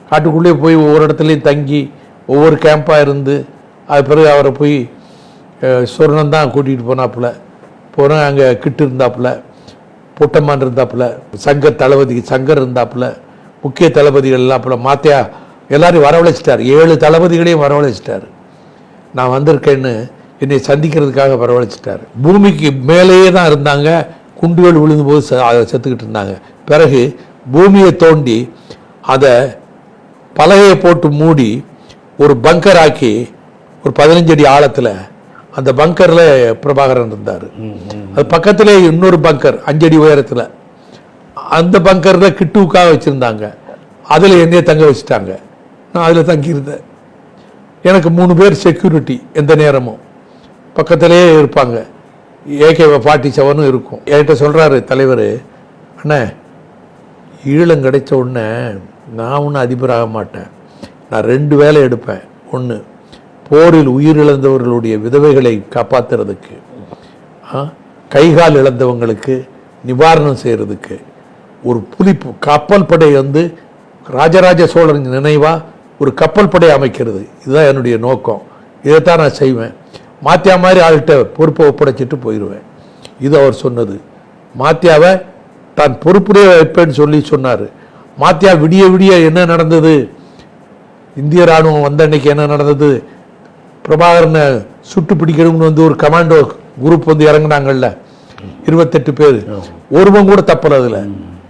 காட்டுக்குள்ளேயே போய் ஒவ்வொரு இடத்துலையும் தங்கி ஒவ்வொரு கேம்பாக இருந்து அது பிறகு அவரை போய் சொர்ணம் தான் கூட்டிகிட்டு போனாப்புல. போனால் அங்கே கிட்டு இருந்தாப்புல, பொட்டம்மான் இருந்தாப்புல, சங்கர் தளபதி சங்கர் இருந்தாப்புல, முக்கிய தளபதிகள் இல்லாப்புல, மாத்தியா எல்லாரையும் வரவழைச்சிட்டார். 7 தளபதிகளையும் வரவழைச்சிட்டார். நான் வந்திருக்கேன்னு என்னை சந்திக்கிறதுக்காக வரவழைச்சிட்டார். பூமிக்கு மேலேயே தான் இருந்தாங்க. குண்டுகள் விழுந்தபோது செத்துக்கிட்டு இருந்தாங்க. பிறகு பூமியை தோண்டி அதை பலகையை போட்டு மூடி ஒரு பங்கர் ஆக்கி ஒரு 15 அடி ஆழத்தில் அந்த பங்கரில் பிரபாகரன் இருந்தார். அது பக்கத்திலே இன்னொரு பங்கர் 5 அடி உயரத்தில், அந்த பங்கரில் கிட்டுவுக்காக வச்சுருந்தாங்க. அதில் என்னையே தங்க வச்சுட்டாங்க. நான் அதில் தங்கியிருந்தேன். எனக்கு 3 பேர் செக்யூரிட்டி எந்த நேரமும் பக்கத்திலே இருப்பாங்க. AK-47 இருக்கும். என்கிட்ட சொல்கிறாரு தலைவர், அண்ணே ஈழம் கிடைச்ச உடனே நான் ஒன்றும் அதிபராக மாட்டேன். நான் 2 வேலை எடுப்பேன். ஒன்று, போரில் உயிரிழந்தவர்களுடைய விதவைகளை காப்பாற்றுறதுக்கு, கைகால் இழந்தவங்களுக்கு நிவாரணம் செய்கிறதுக்கு, ஒரு கப்பல் படை ராஜராஜ சோழன் நினைவாக ஒரு கப்பல் படை அமைக்கிறது. இதுதான் என்னுடைய நோக்கம். இதைத்தான் நான் செய்வேன். மாத்தியா மாதிரி ஆள்கிட்ட பொறுப்பை ஒப்படைச்சிட்டு போயிடுவேன். இது அவர் சொன்னது. மாத்தியாவை தான் பொறுப்புடைய வைப்பேன்னு சொல்லி சொன்னார். மாத்தியா விடிய விடிய என்ன நடந்தது, இந்திய ராணுவம் வந்த அன்னைக்கு என்ன நடந்தது, பிரபாகரனை சுட்டு பிடிக்கணும்னு ஒரு கமாண்டோ குரூப் இறங்கினாங்கல்ல, 28 பேர், ஒருவன் கூட தப்பல. அதில்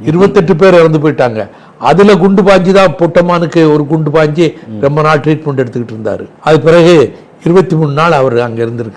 28 பேர் இறந்து போயிட்டாங்க. அதில் குண்டு பாஞ்சி தான் பொட்டமானுக்கு ஒரு குண்டு பாஞ்சி ரொம்ப நாள் ட்ரீட்மெண்ட் எடுத்துக்கிட்டு இருந்தார். அது பிறகு 23 நாள் அவர் அங்கே இருந்திருக்கு.